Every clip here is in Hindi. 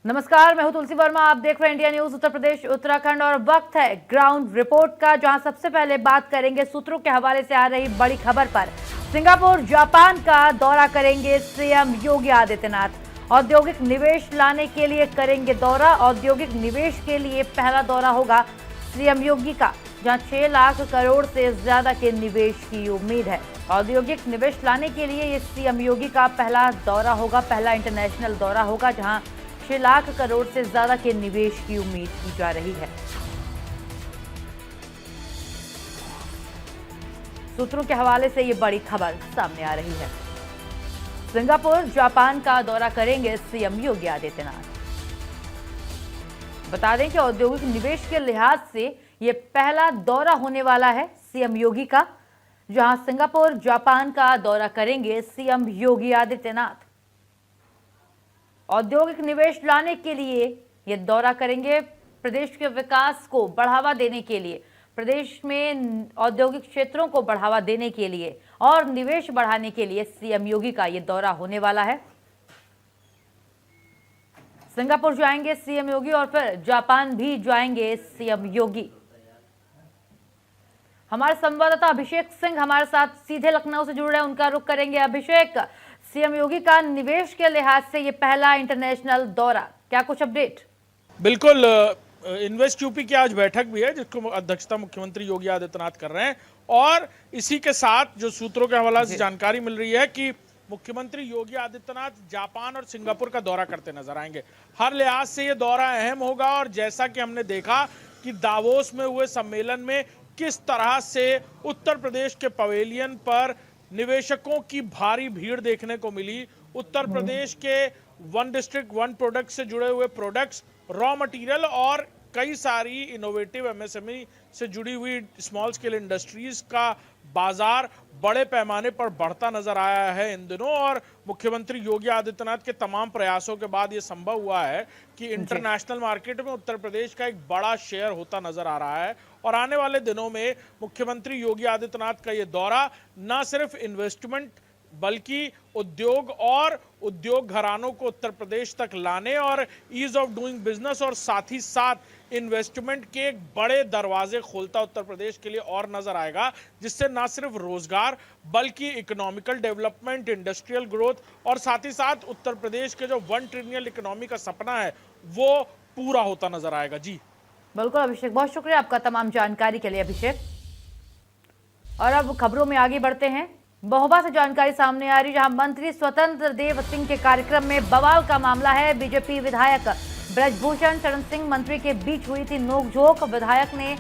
नमस्कार, मैं हूं तुलसी वर्मा। आप देख रहे हैं इंडिया न्यूज उत्तर प्रदेश उत्तराखंड और वक्त है ग्राउंड रिपोर्ट का, जहां सबसे पहले बात करेंगे सूत्रों के हवाले से आ रही बड़ी खबर पर। सिंगापुर जापान का दौरा करेंगे सीएम योगी आदित्यनाथ। औद्योगिक निवेश लाने के लिए करेंगे दौरा। औद्योगिक निवेश के लिए पहला दौरा होगा सीएम योगी का, जहां 6 लाख करोड़ से ज्यादा के निवेश की उम्मीद है। औद्योगिक निवेश लाने के लिए ये सीएम योगी का पहला दौरा होगा, पहला इंटरनेशनल दौरा होगा, जहां 6 लाख करोड़ से ज्यादा के निवेश की उम्मीद की जा रही है। सूत्रों के हवाले से ये बड़ी खबर सामने आ रही है। सिंगापुर जापान का दौरा करेंगे सीएम योगी आदित्यनाथ। बता दें कि औद्योगिक निवेश के लिहाज से ये पहला दौरा होने वाला है सीएम योगी का, जहां सिंगापुर जापान का दौरा करेंगे सीएम योगी आदित्यनाथ। औद्योगिक निवेश लाने के लिए ये दौरा करेंगे, प्रदेश के विकास को बढ़ावा देने के लिए, प्रदेश में औद्योगिक क्षेत्रों को बढ़ावा देने के लिए और निवेश बढ़ाने के लिए सीएम योगी का ये दौरा होने वाला है। सिंगापुर जाएंगे सीएम योगी और फिर जापान भी जाएंगे सीएम योगी। हमारे संवाददाता अभिषेक सिंह हमारे साथ सीधे लखनऊ से जुड़ रहे हैं, उनका रुख करेंगे। अभिषेक, सीएम योगी का निवेश के लिहाज से ये पहला इंटरनेशनल दौरा, क्या कुछ अपडेट? बिल्कुल, इन्वेस्ट यूपी की आज बैठक भी है, जिसको अध्यक्षता मुख्यमंत्री योगी आदित्यनाथ कर रहे हैं। और इसी के साथ जो सूत्रों के हवाले से जानकारी मिल रही है कि मुख्यमंत्री योगी आदित्यनाथ जापान और सिंगापुर का दौरा करते नजर आएंगे। हर लिहाज से ये दौरा अहम होगा और जैसा कि हमने देखा कि दावोस में हुए सम्मेलन में किस तरह से उत्तर प्रदेश के पवेलियन पर निवेशकों की भारी भीड़ देखने को मिली। उत्तर प्रदेश के वन डिस्ट्रिक्ट वन प्रोडक्ट से जुड़े हुए प्रोडक्ट्स, रॉ मटेरियल और कई सारी इनोवेटिव एमएसएमई से जुड़ी हुई स्मॉल स्केल इंडस्ट्रीज का बाजार बड़े पैमाने पर बढ़ता नजर आया है इन दिनों। और मुख्यमंत्री योगी आदित्यनाथ के तमाम प्रयासों के बाद यह संभव हुआ है कि इंटरनेशनल मार्केट में उत्तर प्रदेश का एक बड़ा शेयर होता नजर आ रहा है। और आने वाले दिनों में मुख्यमंत्री योगी आदित्यनाथ का यह दौरा न सिर्फ इन्वेस्टमेंट बल्कि उद्योग और उद्योग घरानों को उत्तर प्रदेश तक लाने और ईज ऑफ डूइंग बिजनेस और साथ ही साथ इन्वेस्टमेंट के एक बड़े दरवाजे खोलता उत्तर प्रदेश के लिए और नजर आएगा, जिससे न सिर्फ रोजगार बल्कि इकोनॉमिकल डेवलपमेंट, इंडस्ट्रियल ग्रोथ और साथ ही साथ उत्तर प्रदेश के जो 1 ट्रिलियन इकोनॉमी का सपना है वो पूरा होता नजर आएगा। जी बिल्कुल अभिषेक, बहुत शुक्रिया आपका तमाम जानकारी के लिए अभिषेक। और अब खबरों में आगे बढ़ते हैं। महोबा से जानकारी सामने आ रही, जहां मंत्री स्वतंत्र देव सिंह के कार्यक्रम में बवाल का मामला है। बीजेपी विधायक ब्रजभूषण शरण सिंह मंत्री के बीच हुई थी नोकझोंक। विधायक ने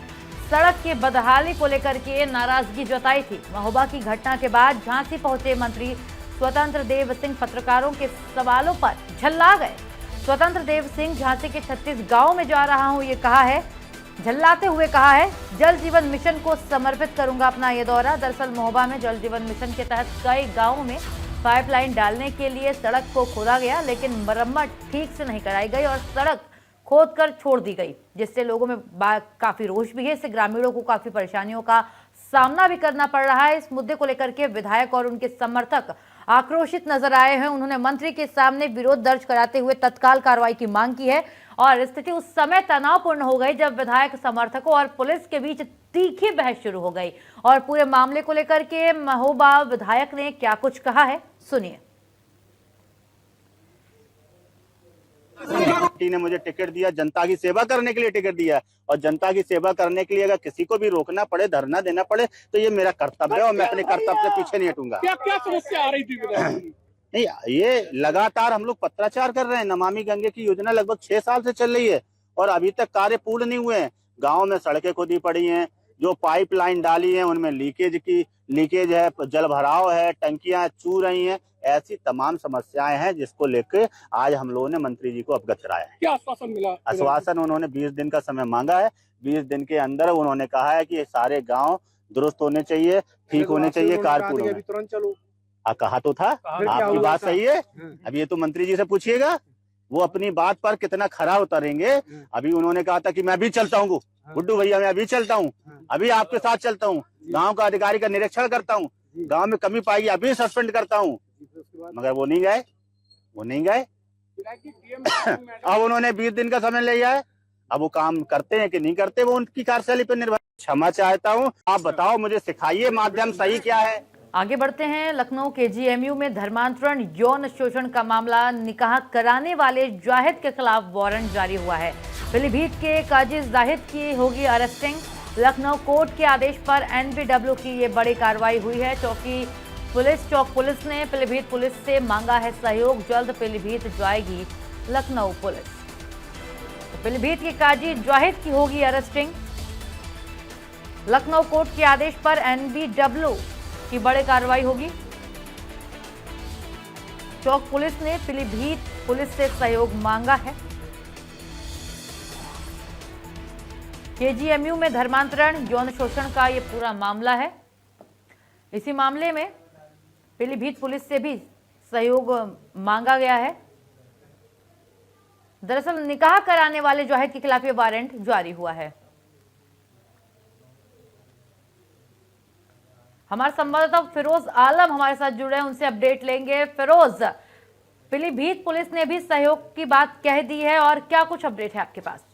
सड़क के बदहाली को लेकर के नाराजगी जताई थी। महोबा की घटना के बाद झांसी पहुंचे मंत्री स्वतंत्र देव सिंह पत्रकारों के सवालों पर झल्ला गए। स्वतंत्र देव सिंह झांसी के 36 गांव में जा रहा हूं, ये कहा है। झल्लाते हुए कहा है, जल जीवन मिशन को समर्पित करूंगा अपना ये दौरा। दरअसल महोबा में जल जीवन मिशन के तहत कई गांवों में पाइपलाइन डालने के लिए सड़क को खोदा गया, लेकिन मरम्मत ठीक से नहीं कराई गई और सड़क खोदकर छोड़ दी गई, जिससे लोगों में काफी रोष भी है। इससे ग्रामीणों को काफी परेशानियों का सामना भी करना पड़ रहा है। इस मुद्दे को लेकर के विधायक और उनके समर्थक आक्रोशित नजर आए हैं। उन्होंने मंत्री के सामने विरोध दर्ज कराते हुए तत्काल कार्रवाई की मांग की है। और स्थिति उस समय तनावपूर्ण हो गई जब विधायक समर्थकों और पुलिस के बीच तीखी बहस शुरू हो गई। और पूरे मामले को लेकर के महोबा विधायक ने क्या कुछ कहा है, सुनिए। पार्टी ने मुझे टिकट दिया, जनता की सेवा करने के लिए टिकट दिया, और जनता की सेवा करने के लिए अगर किसी को भी रोकना पड़े, धरना देना पड़े, तो ये मेरा कर्तव्य है और मैं अपने कर्तव्य से पीछे नहीं हटूंगा। क्या क्या समस्या आ रही थी? नहीं, ये लगातार हम लोग पत्राचार कर रहे हैं। नमामि गंगे की योजना लगभग 6 साल से चल रही है और अभी तक कार्य पूर्ण नहीं हुए हैं। गाँव में सड़कें खोदी पड़ी हैं, जो पाइपलाइन डाली है उनमें लीकेज है, जल भराव है, टंकियां चू रही हैं। ऐसी तमाम समस्याएं हैं जिसको लेकर आज हम लोगों ने मंत्री जी को अवगत कराया है। क्या आश्वासन मिला? आश्वासन उन्होंने 20 दिन का समय मांगा है। 20 दिन के अंदर उन्होंने कहा है कि सारे गांव दुरुस्त होने चाहिए, ठीक होने चाहिए, कारपूर्ण होने। तुरंत चलो, कहा तो था, आपकी बात सही है। अब ये तो मंत्री जी से पूछिएगा, वो अपनी बात पर कितना खरा उतरेंगे। अभी उन्होंने कहा था कि मैं भी चलता हूँ गुड्डू भैया, मैं अभी चलता हूँ, अभी आपके साथ चलता हूँ, गांव का अधिकारी का निरीक्षण करता हूँ, गांव में कमी पाई अभी सस्पेंड करता हूँ, मगर वो नहीं गए। अब उन्होंने 20 दिन का समय लिया है। अब वो काम करते हैं कि नहीं करते, वो उनकी कार्यशैली पर निर्भर। क्षमा चाहता हूँ, आप बताओ, मुझे सिखाइए माध्यम सही क्या है। आगे बढ़ते हैं। लखनऊ केजीएमयू में धर्मांतरण यौन शोषण का मामला, निकाह कराने वाले जाहिद के खिलाफ वारंट जारी हुआ है। पीलीभीत के काजी जाहिद की होगी अरेस्टिंग। लखनऊ कोर्ट के आदेश पर एनबीडब्ल्यू की ये बड़ी कार्रवाई हुई है। चौक पुलिस ने पीलीभीत पुलिस से मांगा है सहयोग, जल्द पीलीभीत जाएगी लखनऊ पुलिस। तो पीलीभीत के काजी जाहिद की होगी अरेस्टिंग। लखनऊ कोर्ट के आदेश पर एनबीडब्ल्यू की बड़ी कार्रवाई होगी। चौक पुलिस ने पीलीभीत पुलिस से सहयोग मांगा है। केजीएमयू में धर्मांतरण यौन शोषण का ये पूरा मामला है। इसी मामले में पीलीभीत पुलिस से भी सहयोग मांगा गया है। दरअसल निकाह कराने वाले जाहिद के खिलाफ ये वारंट जारी हुआ है। हमारे संवाददाता फिरोज आलम हमारे साथ जुड़े हैं, उनसे अपडेट लेंगे। फिरोज, पीलीभीत पुलिस ने भी सहयोग की बात कह दी है और क्या कुछ अपडेट है आपके पास?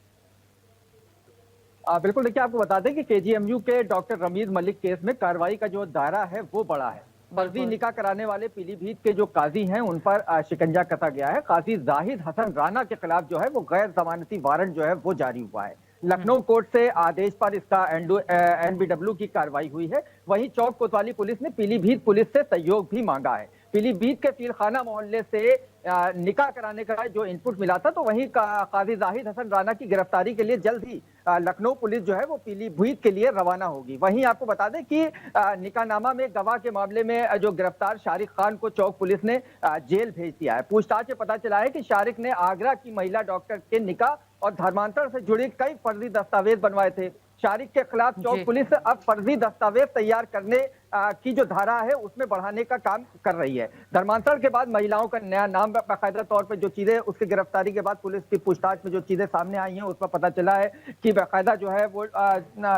बिल्कुल, देखिए आपको बता दें कि केजीएमयू के डॉक्टर रमीज मलिक केस में कार्रवाई का जो दायरा है वो बड़ा है। फर्जी निकाह कराने वाले पीलीभीत के जो काजी हैं उन पर शिकंजा कसा गया है। काजी जाहिद हसन राणा के खिलाफ जो है वो गैर जमानती वारंट जो है वो जारी हुआ है। लखनऊ कोर्ट से आदेश पर इसका एनबीडब्ल्यू की कार्रवाई हुई है। वहीं चौक कोतवाली पुलिस ने पीलीभीत पुलिस से सहयोग भी मांगा है। पीलीभीत के पीरखाना मोहल्ले से निकाह कराने का जो इनपुट मिला था, तो वहीं काजी जाहिद हसन राणा की गिरफ्तारी के लिए जल्द ही लखनऊ पुलिस जो है वो पीलीभीत के लिए रवाना होगी। वहीं आपको बता दें कि निकाहनामा में गवाह के मामले में जो गिरफ्तार शारिक खान को चौक पुलिस ने जेल भेज दिया है। पूछताछ से पता चला है कि शारिक ने आगरा की महिला डॉक्टर के निकाह और धर्मांतरण से जुड़े कई फर्जी दस्तावेज बनवाए थे। शारिक के खिलाफ चौक पुलिस अब फर्जी दस्तावेज तैयार करने की जो धारा है उसमें बढ़ाने का काम कर रही है। धर्मांतरण के बाद महिलाओं का नया नाम, बाकायदा तौर पर जो चीजें उसकी गिरफ्तारी के बाद पुलिस की पूछताछ में जो चीजें सामने आई हैं उस पर पता चला है कि बाकायदा जो है वो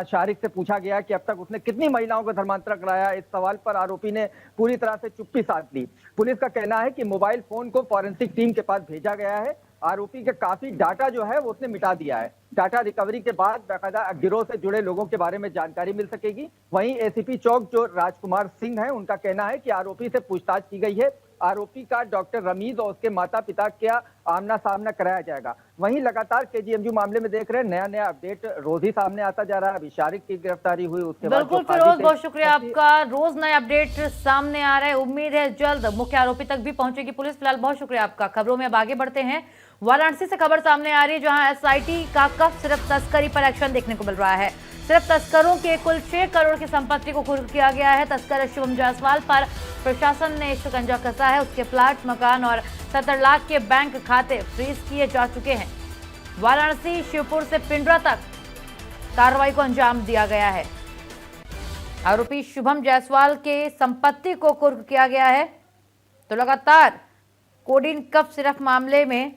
शारिक से पूछा गया कि अब तक उसने कितनी महिलाओं का धर्मांतरण कराया। इस सवाल पर आरोपी ने पूरी तरह से चुप्पी साध ली। पुलिस का कहना है कि मोबाइल फोन को फॉरेंसिक टीम के पास भेजा गया है। आरोपी के काफी डाटा जो है वो उसने मिटा दिया है। डाटा रिकवरी के बाद बाकायदा गिरोह से जुड़े लोगों के बारे में जानकारी मिल सकेगी। वहीं एसीपी चौक जो राजकुमार सिंह है उनका कहना है कि आरोपी से पूछताछ की गई है। आरोपी का डॉक्टर रमीज और उसके माता पिता का आमना सामना कराया जाएगा। वहीं लगातार केजीएमयू मामले में देख रहे हैं नया अपडेट रोज ही सामने आता जा रहा है। अभी शारिक की गिरफ्तारी हुई, उसके बाद बिल्कुल फिरोज, बहुत शुक्रिया आपका। रोज नए अपडेट सामने आ रहे हैं। उम्मीद है जल्द मुख्य आरोपी तक भी पहुंचेगी पुलिस। फिलहाल बहुत शुक्रिया आपका। खबरों में अब आगे बढ़ते हैं। वाराणसी से खबर सामने आ रही है, जहां एसआईटी का कफ सिर्फ तस्करी पर एक्शन देखने को मिल रहा है। सिर्फ तस्करों के कुल 6 करोड़ की संपत्ति को कुर्क किया गया है। तस्कर शुभम जायसवाल पर प्रशासन ने शिकंजा कसा है। उसके फ्लैट, मकान और 70 लाख के बैंक खाते फ्रीज किए जा चुके हैं। वाराणसी, शिवपुर से पिंडरा तक कार्रवाई को अंजाम दिया गया है। आरोपी शुभम जायसवाल के संपत्ति को कुर्क किया गया है। तो लगातार कोडीन कफ सिरफ मामले में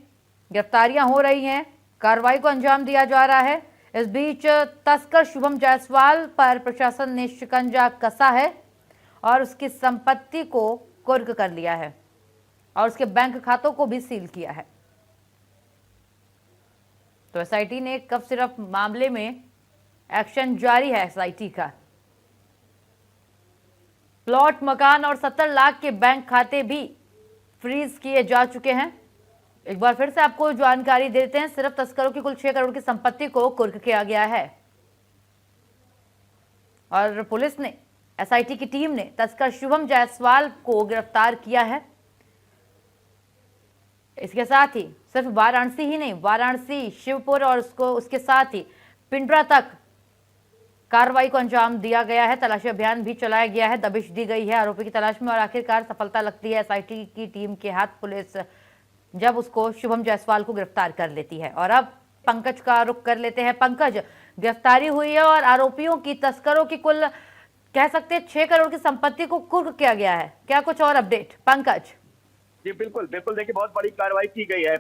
गिरफ्तारियां हो रही हैं, कार्रवाई को अंजाम दिया जा रहा है। इस बीच तस्कर शुभम जायसवाल पर प्रशासन ने शिकंजा कसा है और उसकी संपत्ति को कुर्क कर लिया है और उसके बैंक खातों को भी सील किया है। तो एसआईटी ने कफ सिरफ मामले में एक्शन जारी है। एसआईटी का प्लॉट, मकान और 70 लाख के बैंक खाते भी फ्रीज किए जा चुके हैं। एक बार फिर से आपको जानकारी देते हैं। सिर्फ तस्करों की कुल 6 करोड़ की संपत्ति को कुर्क किया गया है और पुलिस ने, एसआईटी की टीम ने तस्कर शुभम जायसवाल को गिरफ्तार किया है। इसके साथ ही सिर्फ वाराणसी ही नहीं, वाराणसी, शिवपुर और उसके साथ ही पिंडरा तक कार्रवाई को अंजाम दिया गया है। तलाशी अभियान भी चलाया गया है। दबिश दी गई है आरोपी की तलाश में और आखिरकार सफलता लगती है एसआईटी की टीम के हाथ पुलिस जब उसको शुभम जायसवाल को गिरफ्तार कर लेती है। और अब पंकज का रुख कर लेते हैं। पंकज, गिरफ्तारी हुई है और आरोपियों की, तस्करों की कुल कह सकते हैं 6 करोड़ की संपत्ति को कुर्क किया गया है। क्या कुछ और अपडेट पंकज? जी बिल्कुल देखिए बहुत बड़ी कार्रवाई की गई है।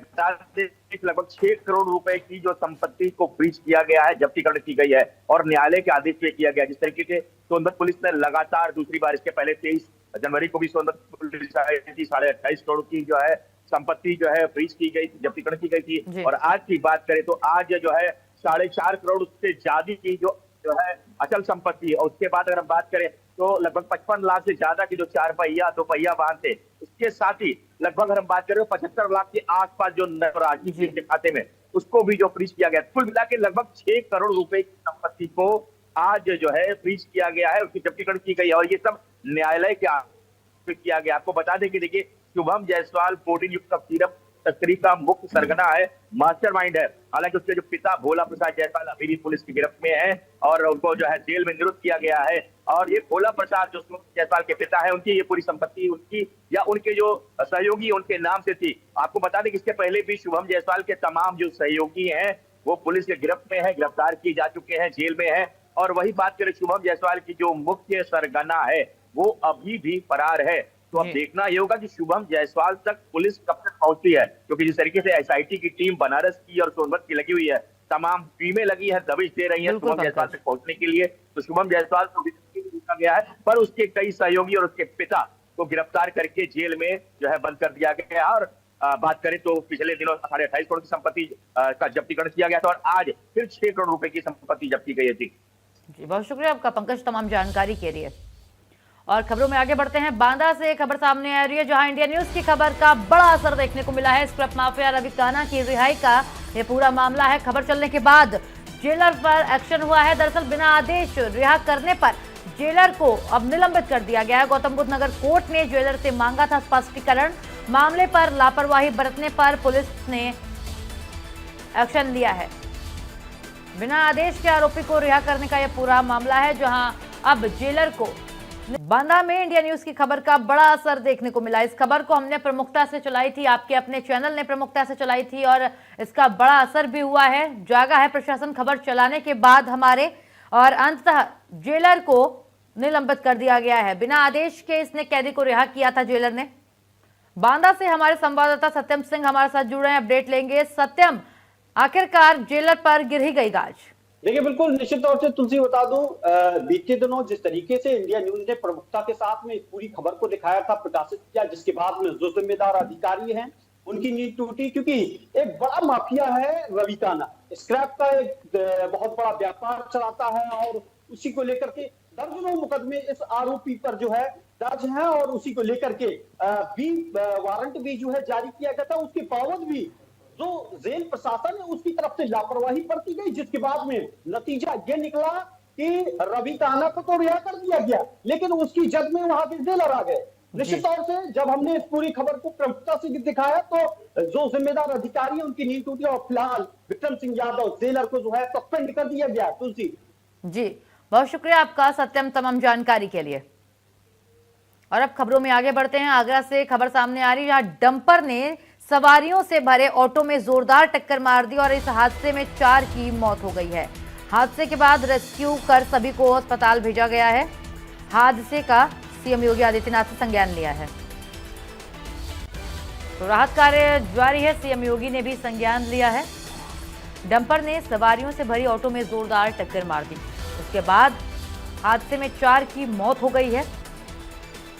लगभग 6 करोड़ रुपए की जो संपत्ति को फ्रीज किया गया है, जब्तीकरण की गई है और न्यायालय के आदेश पे किया गया। जिस तरीके से सोनभद्र पुलिस ने लगातार दूसरी बार, इसके पहले 23 जनवरी को भी सोनभद्र पुलिस आई थी, 28.5 करोड़ की जो है संपत्ति जो है फ्रीज की गई थी, जब्तीकरण की गई जी। थी। और आज की बात करें तो आज जो है 4.5 करोड़ उससे ज्यादा की जो है अचल संपत्ति, और उसके बाद अगर हम बात करें तो लगभग 55 लाख से ज्यादा की जो 4 पहिया 2 पहिया वाहन थे, उसके साथ ही लगभग अगर हम बात करें 75 लाख के आसपास जो राशि थी के खाते में, उसको भी जो फ्रीज किया गया। कुल मिला के लगभग 6 करोड़ रुपए की संपत्ति को आज जो है फ्रीज किया गया है, उसकी जब्तीकरण की गई है, और ये सब न्यायालय के किया गया। आपको बता दें कि देखिए, शुभम जायसवाल प्रोटीन युक्त सिरप तस्करी का मुख्य सरगना है, मास्टरमाइंड है। हालांकि उसके जो पिता भोला प्रसाद जायसवाल अभी भी पुलिस की गिरफ्त में है और उनको जो है जेल में निरुद्ध किया गया है। और ये भोला प्रसाद जो जायसवाल के पिता है, उनकी ये पूरी संपत्ति उनकी या उनके जो सहयोगी उनके नाम से थी। आपको बता दें कि इसके पहले भी शुभम जायसवाल के तमाम जो सहयोगी हैं वो पुलिस के गिरफ्त में है, गिरफ्तार किए जा चुके हैं, जेल में है। और वही बात करें शुभम जायसवाल की जो मुख्य सरगना है वो अभी भी फरार है। तो अब देखना ये होगा कि शुभम जायसवाल तक पुलिस कब तक पहुंचती है, क्योंकि जिस तरीके से एसआईटी की टीम बनारस की और सोनभद्र की लगी हुई है, तमाम टीमें लगी है, दबिश दे रही है शुभम जायसवाल तक पहुंचने के लिए। तो शुभम जायसवाल को रोका गया है, पर उसके कई सहयोगी और उसके पिता को गिरफ्तार करके जेल में जो है बंद कर दिया गया है। और बात करें तो पिछले दिनों 28.5 करोड़ की संपत्ति का जब्तीकरण किया गया था और आज फिर 6 करोड़ रुपए की संपत्ति जब्त की गई थी। जी, बहुत शुक्रिया आपका पंकज तमाम जानकारी के लिए। और खबरों में आगे बढ़ते हैं। बांदा से खबर सामने आ रही है, जहां इंडिया न्यूज की खबर का बड़ा असर देखने को मिला है। स्क्रैप माफिया रवि कान्हा की रिहाई का ये पूरा मामला है। खबर चलने के बाद जेलर पर एक्शन हुआ है। दरअसल बिना आदेश रिहा करने पर जेलर को अब निलंबित कर दिया गया है। गौतम बुद्ध नगर कोर्ट ने जेलर से मांगा था स्पष्टीकरण। मामले पर लापरवाही बरतने पर पुलिस ने एक्शन लिया है। बिना आदेश के आरोपी को रिहा करने का यह पूरा मामला है, जहां अब जेलर को बांदा में इंडिया न्यूज की खबर का बड़ा असर देखने को मिला। इस खबर को हमने प्रमुखता से चलाई थी, आपके अपने चैनल ने प्रमुखता से चलाई थी और इसका बड़ा असर भी हुआ है। जागा है प्रशासन खबर चलाने के बाद हमारे, और अंततः जेलर को निलंबित कर दिया गया है। बिना आदेश के इसने कैदी को रिहा किया था जेलर ने। बांदा से हमारे संवाददाता सत्यम सिंह हमारे साथ जुड़ रहे हैं, अपडेट लेंगे। सत्यम, आखिरकार जेलर पर गिर ही गई गाज। देखिए, बिल्कुल निश्चित तौर से तुलसी बता दूं, बीते दिनों जिस तरीके से इंडिया न्यूज ने प्रमुखता के साथ में इस पूरी खबर को दिखाया था, प्रकाशित किया, जिसके बाद में जो जिम्मेदार अधिकारी हैं उनकी नींद टूटी, क्योंकि एक बड़ा माफिया है रवि कान्हा। स्क्रैप का एक बहुत बड़ा व्यापार चलाता है और उसी को लेकर के दर्जनों मुकदमे इस आरोपी पर जो है दर्ज है और उसी को लेकर के वारंट भी जो है जारी किया गया था। उसके बावजूद भी जो जेल प्रशासन है उसकी तरफ से लापरवाही बरती गई, जिसके बाद में नतीजा ये निकला कि रवि कान्हा को तो रिहा कर दिया गया, लेकिन उसकी जद में वहां के जेलर आ गए। निश्चित तौर से जब हमने इस पूरी खबर को प्रमुखता से दिखाया तो जो जिम्मेदार अधिकारी है उनकी नींद टूटी और फिलहाल विक्रम सिंह यादव जेलर को जो है सस्पेंड कर दिया गया। तुलसी जी, बहुत शुक्रिया आपका सत्यम तमाम जानकारी के लिए। और अब खबरों में आगे बढ़ते हैं। आगरा से खबर सामने आ रही है, जहां डंपर ने सवारियों से भरे ऑटो में जोरदार टक्कर मार दी और इस हादसे में 4 की मौत हो गई है। हादसे के बाद रेस्क्यू कर सभी को अस्पताल भेजा गया है। हादसे का सीएम योगी आदित्यनाथ ने संज्ञान लिया है, तो राहत कार्य जारी है। सीएम योगी ने भी संज्ञान लिया है। डंपर ने सवारियों से भरी ऑटो में जोरदार टक्कर मार दी, उसके बाद हादसे में 4 की मौत हो गई है।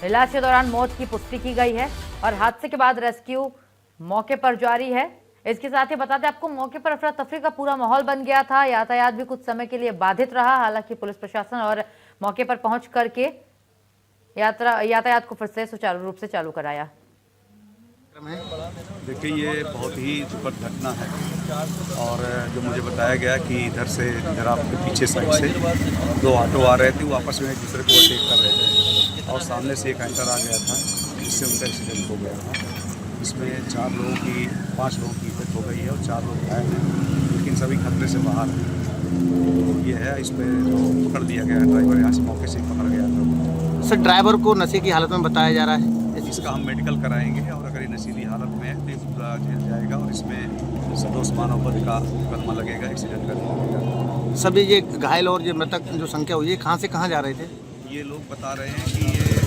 इलाज के दौरान मौत की पुष्टि की गई है और हादसे के बाद रेस्क्यू मौके पर जारी है। इसके साथ ही बता दें आपको, मौके पर अफरा तफरी का पूरा माहौल बन गया था। यातायात भी कुछ समय के लिए बाधित रहा, हालांकि पुलिस प्रशासन और मौके पर पहुंच करके यातायात को फिर से सुचारू रूप से चालू कराया। देखिए, ये बहुत ही दुखद घटना है और जो मुझे बताया गया कि इधर से जरा आपके पीछे साइड से 2 ऑटो आ रहे थे, वो आपस में एक दूसरे को ओवरटेक कर रहे थे और सामने से एक एंटर आ गया था, जिससे उनका एक्सीडेंट हो गया था। इसमें 5 लोगों की डेथ हो गई है और 4 लोग घायल हैं, लेकिन सभी खतरे से बाहर हैं। तो ये है, इस पर जो पकड़ दिया गया है, ड्राइवर यहाँ से मौके से पकड़ गया था। सर, ड्राइवर को नशे की हालत में बताया जा रहा है। इसका हम मेडिकल कराएंगे और अगर ये नशीली हालत में है तो ये पूरा जेल जाएगा और इसमें सदोष मानव वध का मुकदमा लगेगा, एक्सीडेंट का। सभी ये घायल और ये मृतक जो संख्या हुई है, कहाँ से कहाँ जा रहे थे? ये लोग बता रहे हैं कि ये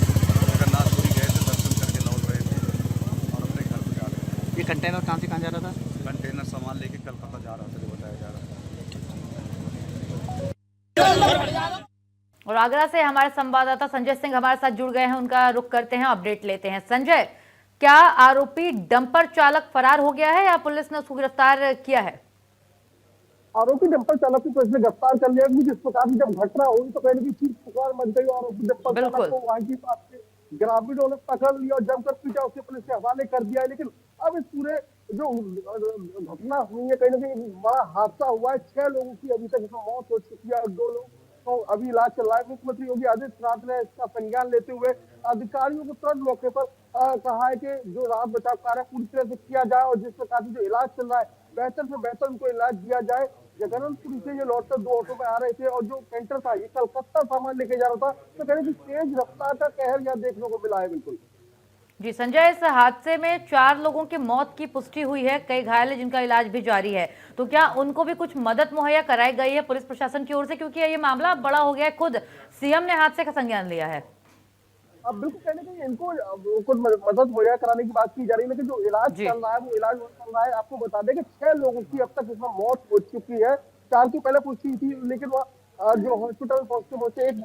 जगन्नाथपुरी गए थे, दर्शन करके लौट रहे थे और अपने घर पर जा रहे थे। ये कंटेनर कहाँ से कहाँ जा रहा था? कंटेनर सामान लेके कलकत्ता जा रहा था, जो बताया जा रहा था। और आगरा से हमारे संवाददाता संजय सिंह हमारे साथ जुड़ गए हैं, उनका रुख करते हैं, अपडेट लेते हैं। संजय, क्या आरोपी डंपर चालक फरार हो गया है या पुलिस ने उसको गिरफ्तार किया है? आरोपी डंपर चालक को पुलिस ने गिरफ्तार कर लिया, क्योंकि जिस प्रकार की जब घटना हुई तो कहने की चीज पुकार मच गई। आरोपी डंपर चालक को वहां की पास से ग्रामीणों ने पकड़ लिया और जमकर पीटा, उसे पुलिस के हवाले कर दिया है। लेकिन अब इस पूरे जो घटना हुई है, कहीं ना कहीं बड़ा हादसा हुआ है। 6 लोगों की अभी तक इसमें मौत हो चुकी है और 2 लोग तो अभी इलाज चल रहा है। मुख्यमंत्री योगी आदित्यनाथ ने इसका संज्ञान लेते हुए अधिकारियों को तुरंत मौके पर कहा है कि जो राहत बचाव कार्य पूरी तरह से किया जाए और जिस प्रकार से जो इलाज चल रहा है बेहतर से बेहतर उनको इलाज दिया जाए। जगन्नाथपुरी से ये लौटकर 2 ऑटो में आ रहे थे और जो कैंटर था ये कलकत्ता सामान लेके जा रहा था, तो कहने की तेज रफ्तार का कहर यहाँ देखने को मिला है। बिल्कुल जी संजय, इस हादसे में 4 लोगों की मौत की पुष्टि हुई है, कई घायल हैं जिनका इलाज भी जारी है। तो क्या उनको भी कुछ मदद मुहैया कराई गई है पुलिस प्रशासन की ओर से, क्योंकि ये मामला बड़ा हो गया है, खुद सीएम ने हादसे का संज्ञान लिया है? अब बिल्कुल कहने की इनको कुछ मदद मुहैया कराने की बात की जा रही है, लेकिन जो इलाज चल रहा है वो इलाज चल रहा है। आपको बता दें कि 6 लोगों की अब तक इसमें मौत हो चुकी है। 4 की पहले पुष्टि थी, लेकिन वह जो हॉस्पिटल पहुंचते एक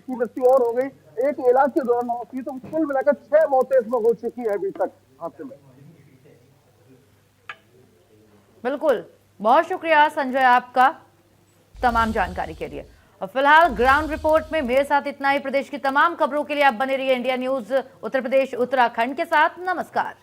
की मृत्यु और हो गई, एक इलाज के दौरान मौत हुई। तो कुल मिलाकर 6 मौतें इसमें हो चुकी है अभी तक हादसे में। बिल्कुल, बहुत शुक्रिया संजय आपका तमाम जानकारी के लिए। और फिलहाल ग्राउंड रिपोर्ट में मेरे साथ इतना ही। प्रदेश की तमाम खबरों के लिए आप बने रहिए इंडिया न्यूज उत्तर प्रदेश उत्तराखंड के साथ। नमस्कार।